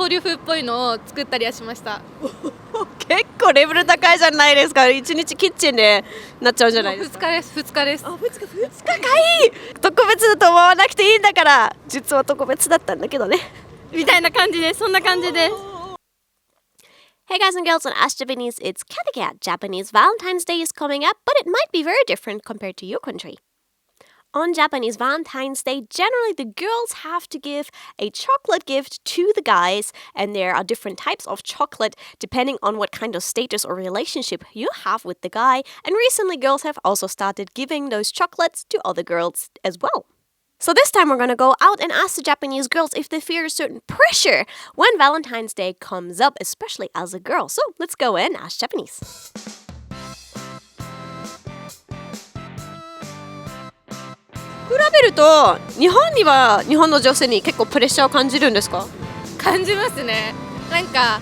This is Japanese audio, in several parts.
トリュフっぽいのを作ったりはしました。結構レベル高いじゃないですか。1日キッチンでなっちゃうじゃないです2か。日です2日です。2日かいい。特別だと思わなくていいんだから、実は特別だったんだけどね。みたいな感じです。そんな感じです。Hey guys and girls, on Ask Japanese, it's Kathy. Japanese Valentine's Day is coming up, but it might be very different compared to your country. On Japanese Valentine's Day, generally the girls have to give a chocolate gift to the guys, and there are different types of chocolate depending on what kind of status or relationship you have with the guy. And recently, girls have also started giving those chocolates to other girls as well. So this time we're going to go out and ask the Japanese girls if they fear a certain pressure when Valentine's Day comes up, especially as a girl. So let's go and ask Japanese. 比べると日本には日本の女性に結構プレッシャーを感じるんですか？感じますね。なんか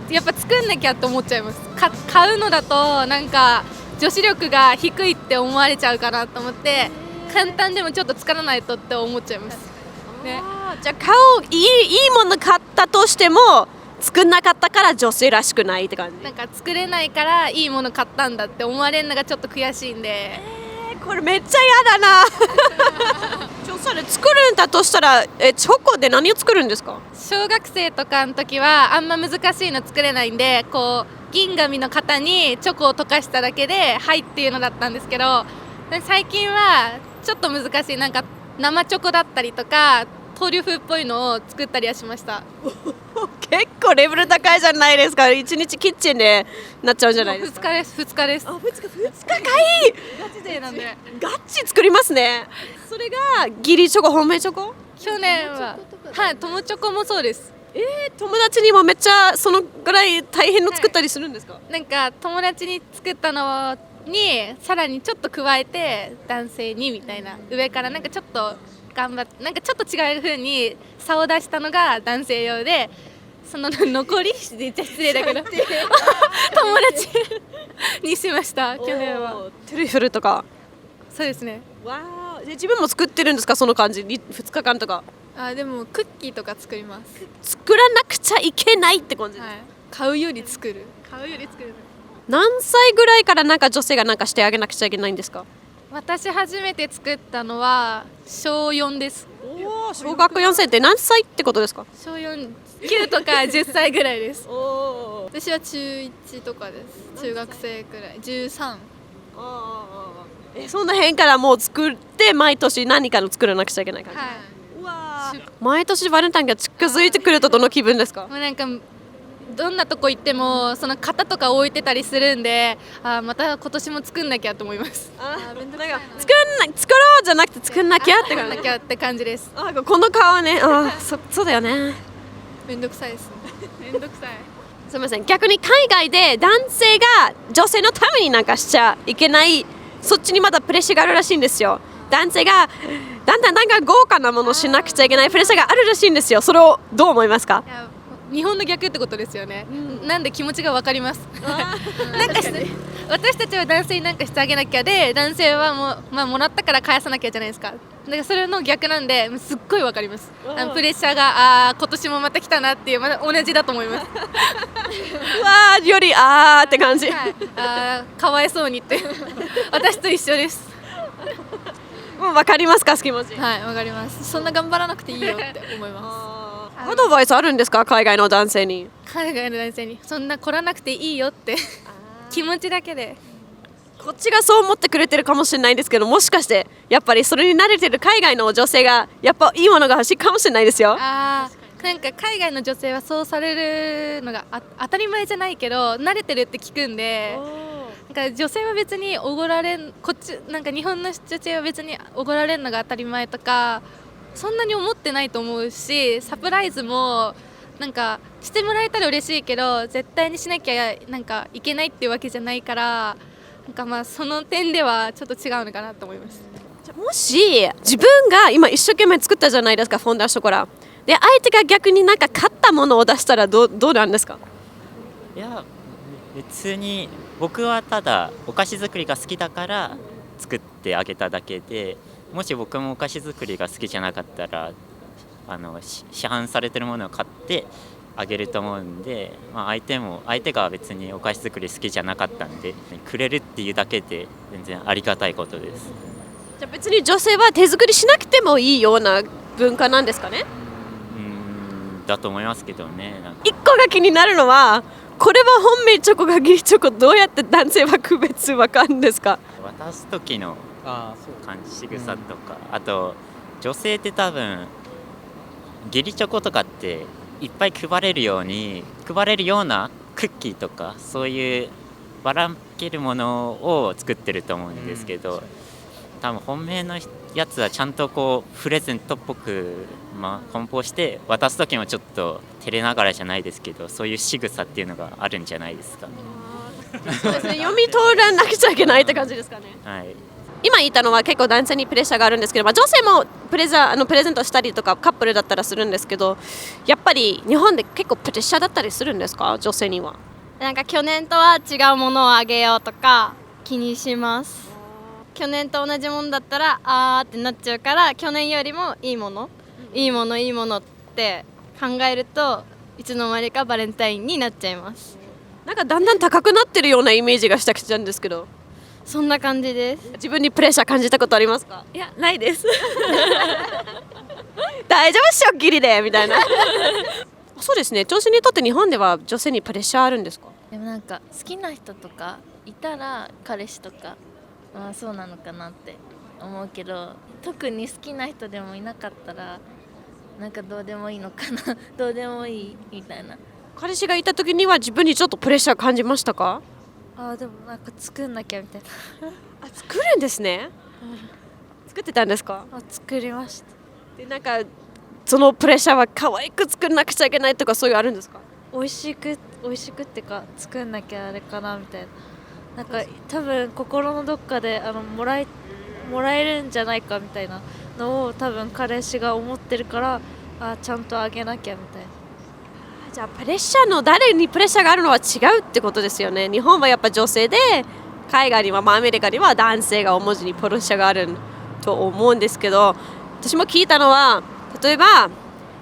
やっぱ作んなきゃって思っちゃいます。買うのだとなんか女子力が低いって思われちゃうかなと思って、簡単でもちょっと作らないとって思っちゃいます、ね。じゃあいいもの買ったとしても作んなかったから女性らしくないって感じ？なんか作れないからいいもの買ったんだって思われるのがちょっと悔しいんで、これめっちゃ嫌だな。それ作るんだとしたらチョコで何を作るんですか？小学生とかの時はあんま難しいの作れないんで、こう銀紙の型にチョコを溶かしただけではいっていうのだったんですけど、最近はちょっと難しい、なんか生チョコだったりとかトリュフっぽいのを作ったりはしました。結構レベル高いじゃないですか。1日キッチンでなっちゃうじゃないですか。2日です2日です。2日かいい。ガチ勢なんでガチ作りますね。それが義理チョコ、本命チョコ？去年ははい友チョコもそうです。友達にもめっちゃそのぐらい大変の作ったりするんですか？はい、なんか友達に作ったのにさらにちょっと加えて男性にみたいな、上からなんかちょっと頑張ってなんかちょっと違う風に差を出したのが男性用で、その残りめっちゃ失礼だけど友達にしました去年は。トリュフルとか。そうですね。わー、で自分も作ってるんですか？その感じに2日間とか。でもクッキーとか作ります。作らなくちゃいけないって感じです、はい、買うより作る。何歳ぐらいからなんか女性がなんかしてあげなくちゃいけないんですか？私初めて作ったのは小4です。小学4歳って何歳ってことですか？小4、9とか10歳ぐらいです。私は中1とかです。中学生くらい、13。そんな辺からもう作って毎年何かの作らなくちゃいけない感じ、はい、うわ毎年バレンタインが近づいてくるとどの気分ですか？もうなんかどんなとこ行ってもその型とか置いてたりするんで、また今年も作んなきゃと思います。なんか作ろうじゃなくて作んなきゃって感じ。作んなきゃって感じです。この顔ね、そうだよね。めんどくさいですね。めんどくさい。すみません、逆に海外で男性が女性のためになんかしちゃいけない、そっちにまだプレッシャーがあるらしいんですよ。男性がだんだんなんか豪華なものをしなくちゃいけないプレッシャーがあるらしいんですよ。それをどう思いますか？いや日本の逆ってことですよね、なんで気持ちが分かります。なんか私たちは男性に何かしてあげなきゃで、男性はもらったから返さなきゃじゃないですか。だからそれの逆なんで、すっごい分かります。プレッシャーが今年もまた来たなっていう、また同じだと思います。よりって感じ、かわいそうにって私と一緒です。もう分かりますか？気持ち。はい、わかります。そんな頑張らなくていいよって思います。アドバイスあるんですか？海外の男性に。海外の男性にそんな来らなくていいよって気持ちだけで。こっちがそう思ってくれてるかもしれないんですけど、もしかしてやっぱりそれに慣れてる海外の女性がやっぱいいものが欲しいかもしれないですよ。なんか海外の女性はそうされるのが当たり前じゃないけど慣れてるって聞くんで、なんか女性は別におごられん、こっちなんか日本の女性は別におごられるのが当たり前とかそんなに思ってないと思うし、サプライズもなんかしてもらえたら嬉しいけど絶対にしなきゃなんかいけないっていうわけじゃないから、なんかその点ではちょっと違うのかなと思います。もし自分が今一生懸命作ったじゃないですか、フォンダーショコラで、相手が逆になんか買ったものを出したらどうなんですか？いや別に僕はただお菓子作りが好きだから作ってあげただけで、もし僕もお菓子作りが好きじゃなかったら市販されてるものを買ってあげると思うんで、相手が別にお菓子作り好きじゃなかったんでくれるっていうだけで全然ありがたいことです。じゃあ別に女性は手作りしなくてもいいような文化なんですかね。だと思いますけどね。一個が気になるのは、これは本命チョコか義理チョコ、どうやって男性は区別わかるんですか？渡す時の仕草とか、あと女性って多分義理チョコとかっていっぱい配れるようなクッキーとかそういうばらけるものを作ってると思うんですけど、多分本命のやつはちゃんとこうプレゼントっぽく、梱包して渡す時もちょっと照れながらじゃないですけど、そういう仕草っていうのがあるんじゃないですかね。そうですね、読み取らなくちゃいけないって感じですかね。はい、今言ったのは結構男性にプレッシャーがあるんですけど、女性もプレゼントしたりとかカップルだったらするんですけど、やっぱり日本で結構プレッシャーだったりするんですか、女性には。なんか去年とは違うものをあげようとか気にします。去年と同じものだったらってなっちゃうから、去年よりもいいものって考えるといつの間にかバレンタインになっちゃいます。なんかだんだん高くなってるようなイメージがしたきちゃうんですけど、そんな感じです。自分にプレッシャー感じたことありますか？いやないです大丈夫っしょギリでみたいなそうですね、調子にとって日本では女性にプレッシャーあるんですか？でもなんか好きな人とかいたら彼氏とかそうなのかなって思うけど、特に好きな人でもいなかったらなんかどうでもいいのかなどうでもいいみたいな。彼氏がいた時には自分にちょっとプレッシャー感じましたか？でもなんか作んなきゃみたいな作るんですね、作ってたんですか？作りました。でなんかそのプレッシャーは可愛く作んなくちゃいけないとかそういうあるんですか？美味しくってか作んなきゃあれかなみたいな。なんか多分心のどっかでもらえるんじゃないかみたいなのを多分彼氏が思ってるから、ちゃんとあげなきゃみたいな。じゃあプレッシャーの誰にプレッシャーがあるのは違うってことですよね。日本はやっぱ女性で、海外には、アメリカには男性が主にプレッシャーがあると思うんですけど、私も聞いたのは、例えば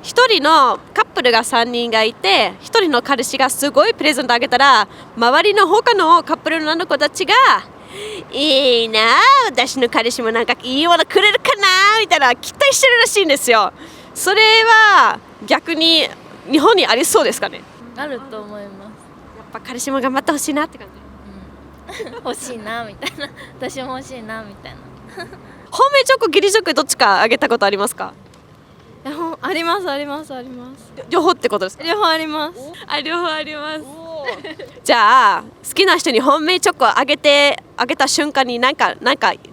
1人のカップルが3人がいて、1人の彼氏がすごいプレゼントあげたら、周りの他のカップルの女の子たちがいいな、私の彼氏もなんかいいものくれるかなみたいな期待してるらしいんですよ。それは逆に日本にありそうですかね？あると思います。やっぱ彼氏も頑張ってほしいなって感じ。欲しいなみたいな私も欲しいなみたいな本命チョコ義理チョコどっちかあげたことありますか？あります。両方ってことですか？両方あります。両方あります。じゃあ好きな人に本命チョコあげた瞬間になんか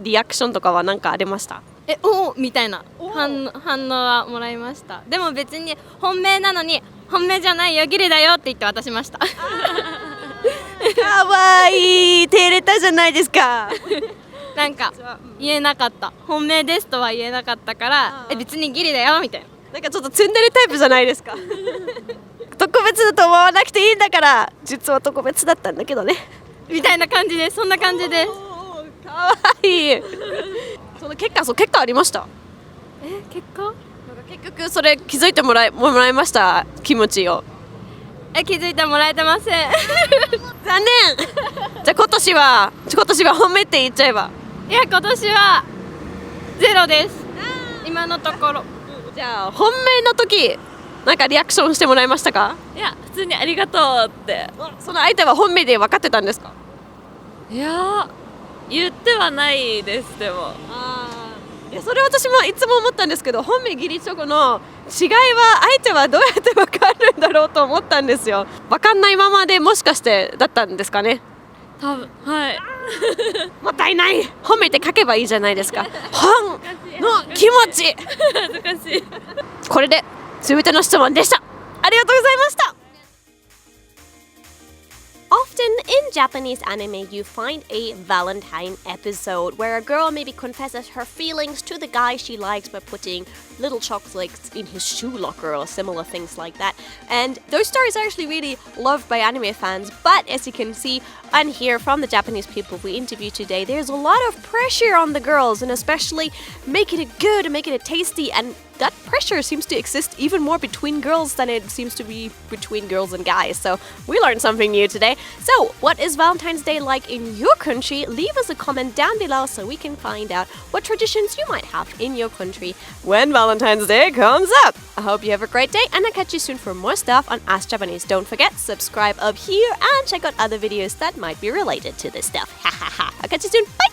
リアクションとかは何かありました？おみたいな反応はもらいました。でも別に本命なのに本命じゃないよギリだよって言って渡しましたかわいい、照れたじゃないですかなんか言えなかった、本命ですとは言えなかったから別にギリだよみたいな。なんかちょっとツンデレタイプじゃないですか特別だと思わなくていいんだから、実は特別だったんだけどねみたいな感じです。そんな感じです。かわいいその結果ありました？結果結局それ気づいてもらいました？気持ちを気づいてもらえてません残念じゃあ今年は本命って言っちゃえば？いや今年はゼロです、今のところ。じゃあ本命の時なんかリアクションしてもらいましたか？いや普通にありがとうって。その相手は本命で分かってたんですか？いや言ってはないです。でもいやそれ私もいつも思ったんですけど、本命義理チョコの違いは相手はどうやって分かるんだろうと思ったんですよ。分かんないままでもしかしてだったんですかね？多分はいもったいない、本命って書けばいいじゃないですか本の気持ち恥ずかしいこれで全ての質問でした。ありがとうございました。 Often in Japanese anime, you find a Valentine episode where a girl maybe confesses her feelings to the guy she likes by putting little chocolates in his shoe locker or similar things like that. And those stories are actually really loved by anime fans, but as you can see and hear from the Japanese people we interviewed today, there's a lot of pressure on the girls, and especially making it good and making it tasty, and that pressure seems to exist even more between girls than it seems to be between girls and guys. So we learned something new today. So what is Valentine's Day like in your country? Leave us a comment down below so we can find out what traditions you might have in your country when Valentine's Day comes up. I hope you have a great day, and I'll catch you soon for more stuff on Ask Japanese. Don't forget, subscribe up here and check out other videos that might be related to this stuff. I'll catch you soon. Bye!